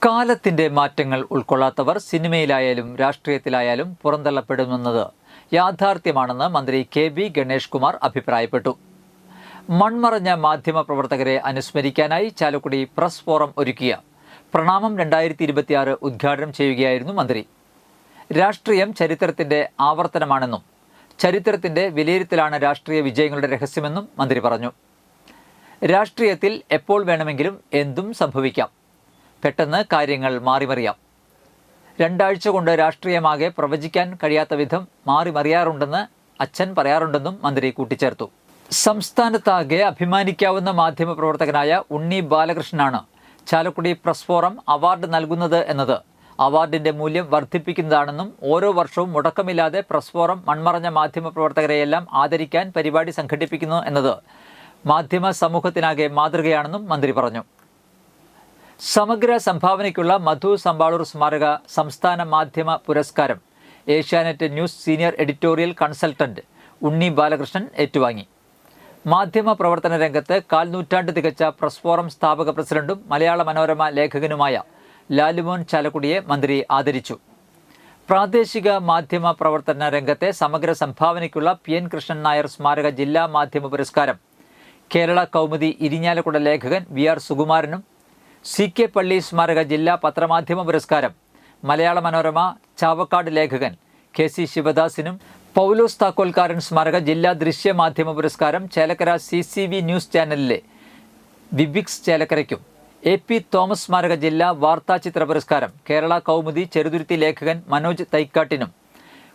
കാലത്തിൻ്റെ മാറ്റങ്ങൾ ഉൾക്കൊള്ളാത്തവർ സിനിമയിലായാലും രാഷ്ട്രീയത്തിലായാലും പുറന്തള്ളപ്പെടുമെന്നത് യാഥാർത്ഥ്യമാണെന്ന് മന്ത്രി കെ.ബി. ഗണേഷ് കുമാർ അഭിപ്രായപ്പെട്ടു. മൺമറഞ്ഞ മാധ്യമപ്രവർത്തകരെ അനുസ്മരിക്കാനായി ചാലക്കുടി പ്രസ് ഫോറം ഒരുക്കിയ പ്രണാമം 2026 ഉദ്ഘാടനം ചെയ്യുകയായിരുന്നു മന്ത്രി. രാഷ്ട്രീയം ചരിത്രത്തിൻ്റെ ആവർത്തനമാണെന്നും ചരിത്രത്തിൻ്റെ വിലയിരുത്തലാണ് രാഷ്ട്രീയ വിജയങ്ങളുടെ രഹസ്യമെന്നും മന്ത്രി പറഞ്ഞു. രാഷ്ട്രീയത്തിൽ എപ്പോൾ വേണമെങ്കിലും എന്തും സംഭവിക്കാം. പെട്ടെന്ന് കാര്യങ്ങൾ മാറിമറിയാം. 2 ആഴ്ച കൊണ്ട് രാഷ്ട്രീയമാകെ പ്രവചിക്കാൻ കഴിയാത്ത വിധം മാറിമറിയാറുണ്ടെന്ന് അച്ഛൻ പറയാറുണ്ടെന്നും മന്ത്രി കൂട്ടിച്ചേർത്തു. സംസ്ഥാനത്താകെ അഭിമാനിക്കാവുന്ന മാധ്യമപ്രവർത്തകനായ ഉണ്ണി ബാലകൃഷ്ണനാണ് ചാലക്കുടി പ്രസ് ഫോറം അവാർഡ് നൽകുന്നത് എന്നത് അവാർഡിൻ്റെ മൂല്യം വർദ്ധിപ്പിക്കുന്നതാണെന്നും ഓരോ വർഷവും മുടക്കമില്ലാതെ പ്രസ് ഫോറം മൺമറഞ്ഞ മാധ്യമപ്രവർത്തകരെയെല്ലാം ആദരിക്കാൻ പരിപാടി സംഘടിപ്പിക്കുന്നു എന്നത് മാധ്യമ സമൂഹത്തിനാകെ മാതൃകയാണെന്നും മന്ത്രി പറഞ്ഞു. സമഗ്ര സംഭാവനയ്ക്കുള്ള മധു സമ്പാളൂർ സ്മാരക സംസ്ഥാന മാധ്യമ പുരസ്കാരം Asianet news senior editorial consultant Unni Balakrishnan ഏറ്റുവാങ്ങി. മാധ്യമ പ്രവർത്തന രംഗത്ത് 1/4 നൂറ്റാണ്ട് തികച്ച പ്രസ് ഫോറം സ്ഥാപക പ്രസിഡന്റും മലയാള മനോരമ ലേഖകനുമായ ലാലുമോൻ ചാലക്കുടിയെ മന്ത്രി ആദരിച്ചു. പ്രാദേശിക മാധ്യമ പ്രവർത്തന രംഗത്തെ സമഗ്ര സംഭാവനയ്ക്കുള്ള PN കൃഷ്ണൻ നായർ സ്മാരക ജില്ലാ മാധ്യമ പുരസ്കാരം കേരള കൗമുദി ഇരിഞ്ഞാലക്കുട ലേഖകൻ VR സുകുമാരനും, CK പള്ളി സ്മാരക ജില്ലാ പത്രമാധ്യമ പുരസ്കാരം മലയാള മനോരമ ചാവക്കാട് ലേഖകൻ KC ശിവദാസിനും, പൗലോസ് താക്കോൽക്കാരൻ സ്മാരക ജില്ലാ ദൃശ്യ മാധ്യമ പുരസ്കാരം ചേലക്കര CCV ന്യൂസ് ചാനലിലെ വിബിക്സ് ചേലക്കരയ്ക്കും, AP തോമസ് സ്മാരക ജില്ലാ വാർത്താചിത്ര പുരസ്കാരം കേരള കൗമുദി ചെറുതുരുത്തി ലേഖകൻ മനോജ് തൈക്കാട്ടിനും,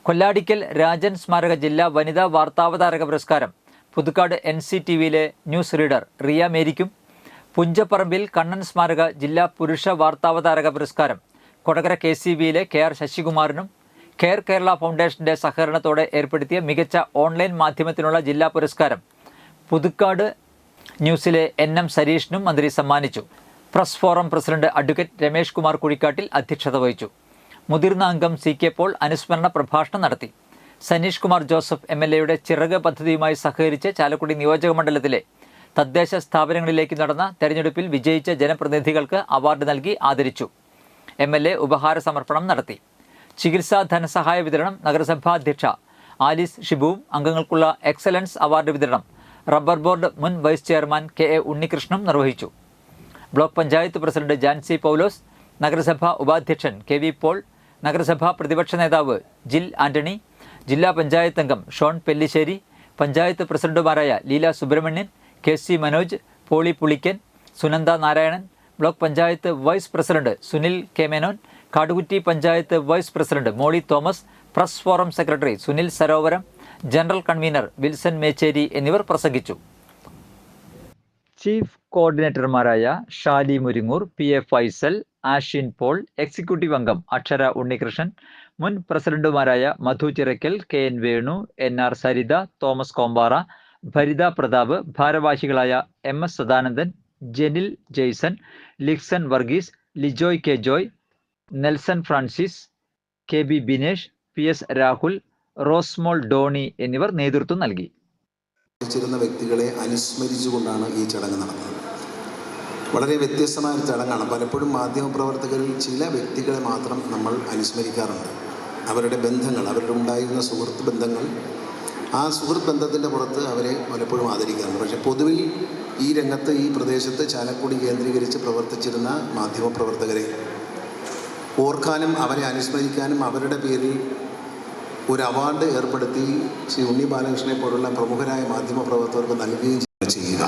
കൊല്ലാടിക്കൽ രാജൻ സ്മാരക ജില്ലാ വനിതാ വാർത്താവതാരക പുരസ്കാരം പുതുക്കാട് NCTVയിലെ ന്യൂസ് റീഡർ റിയ മേരിക്കും, പുഞ്ചപ്പറമ്പിൽ കണ്ണൻ സ്മാരക ജില്ലാ പുരുഷ വാർത്താവതാരക പുരസ്കാരം കൊടകര KCBയിലെ KR ശശികുമാറിനും, കെയർ കേരള ഫൗണ്ടേഷന്റെ സഹകരണത്തോടെ ഏർപ്പെടുത്തിയ മികച്ച ഓൺലൈൻ മാധ്യമത്തിനുള്ള ജില്ലാ പുരസ്കാരം പുതുക്കാട് ന്യൂസിലെ NM സരീഷിനും മന്ത്രി സമ്മാനിച്ചു. Press forum president advocate Ramesh Kumar Kuzhikkattil അധ്യക്ഷത വഹിച്ചു. മുതിർന്ന അംഗം CK പോൾ അനുസ്മരണ പ്രഭാഷണം നടത്തി. സനീഷ് കുമാർ ജോസഫ് MLAയുടെ ചിറക് പദ്ധതിയുമായി സഹകരിച്ച് ചാലക്കുടി നിയോജക മണ്ഡലത്തിലെ തദ്ദേശ സ്ഥാപനങ്ങളിലേക്ക് നടന്ന തെരഞ്ഞെടുപ്പിൽ വിജയിച്ച ജനപ്രതിനിധികൾക്ക് അവാർഡ് നൽകി ആദരിച്ചു. MLA ഉപഹാര സമർപ്പണം നടത്തി. ചികിത്സാ ധനസഹായ വിതരണം നഗരസഭാ അധ്യക്ഷ ആലിസ് ഷിബുവും, അംഗങ്ങൾക്കുള്ള എക്സലൻസ് അവാർഡ് വിതരണം റബ്ബർ ബോർഡ് മുൻ വൈസ് ചെയർമാൻ KA ഉണ്ണികൃഷ്ണനും നിർവഹിച്ചു. ബ്ലോക്ക് പഞ്ചായത്ത് പ്രസിഡന്റ് ജാൻസി പൗലോസ്, നഗരസഭാ ഉപാധ്യക്ഷൻ KV പോൾ, നഗരസഭാ പ്രതിപക്ഷ നേതാവ് ജിൽ ആന്റണി, ജില്ലാ പഞ്ചായത്ത് അംഗം ഷോൺ പെല്ലിശ്ശേരി, പഞ്ചായത്ത് പ്രസിഡന്റുമാരായ Leela Subramanian, KC Manoj, Poly Pulikkan, Sunanda Narayanan, block panchayat vice president Sunil K Menon, Kadukutty panchayat vice president Molly Thomas, press forum secretary Sunil Sarovaram, general convener Wilson Mecheri എന്നിവർ പ്രസംഗിച്ചു. ചീഫ് കോർഡിനേറ്റർമാരായ ഷാലി മുരിങ്ങൂർ, PA ഫൈസൽ, ആഷിൻ പോൾ, എക്സിക്യൂട്ടീവ് അംഗം അക്ഷര ഉണ്ണികൃഷ്ണൻ, മുൻ പ്രസിഡന്റുമാരായ മധു ചിറക്കൽ, KN വേണു, NR സരിത, തോമസ് കോമ്പാറ, ഭരിത പ്രതാപ്, ഭാരവാഹികളായ MS Sadanandan, Jenil Jaison, Lixon Varghese, Lijoy K Joy, Nelson Francis, KB Binesh, PS Rahul, Rosemol Doni എന്നിവർ നേതൃത്വം നൽകി. വ്യക്തികളെ അനുസ്മരിച്ചുകൊണ്ടാണ് ഈ ചടങ്ങ് നടന്നത്. വളരെ വ്യത്യസ്തമായ ഒരു ചടങ്ങാണ്. പലപ്പോഴും മാധ്യമപ്രവർത്തകരിൽ ചില വ്യക്തികളെ മാത്രം നമ്മൾ അനുസ്മരിക്കാറുണ്ട്. അവരുടെ ബന്ധങ്ങൾ, അവരുടെ ഉണ്ടായിരുന്ന സുഹൃത്ത് ബന്ധങ്ങൾ, ആ സുഹൃത്ത് ബന്ധത്തിൻ്റെ പുറത്ത് അവരെ പലപ്പോഴും ആദരിക്കാറുണ്ട്. പക്ഷേ പൊതുവിൽ ഈ രംഗത്ത്, ഈ പ്രദേശത്ത് ചാലക്കുടി കേന്ദ്രീകരിച്ച് പ്രവർത്തിച്ചിരുന്ന മാധ്യമപ്രവർത്തകരെ ഓർക്കാനും അവരെ അനുസ്മരിക്കാനും അവരുടെ പേരിൽ ഒരു അവാർഡ് ഏർപ്പെടുത്തി ശ്രീ ഉണ്ണി ബാലകൃഷ്ണനെ പോലുള്ള പ്രമുഖരായ മാധ്യമപ്രവർത്തകർക്ക് നൽകുകയും ചെയ്യുക.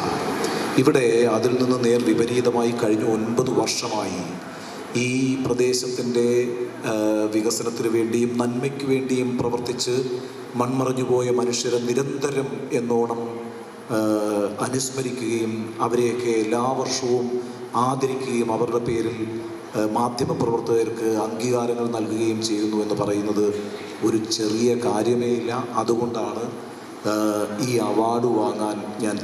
ഇവിടെ അതിൽ നിന്ന് നേർ വിപരീതമായി കഴിഞ്ഞ 9 വർഷമായി ഈ പ്രദേശത്തിൻ്റെ വികസനത്തിന് വേണ്ടിയും നന്മയ്ക്ക് വേണ്ടിയും പ്രവർത്തിച്ച് മൺമറഞ്ഞുപോയ മനുഷ്യരെ നിരന്തരം എന്നോണം അനുസ്മരിക്കുകയും അവരെയൊക്കെ എല്ലാ വർഷവും ആദരിക്കുകയും അവരുടെ പേരിൽ മാധ്യമപ്രവർത്തകർക്ക് അംഗീകാരങ്ങൾ നൽകുകയും ചെയ്യുന്നു എന്ന് പറയുന്നത് ഒരു ചെറിയ കാര്യമേ ഇല്ല. അതുകൊണ്ടാണ് ഈ അവാർഡ് വാങ്ങാൻ ഞാൻ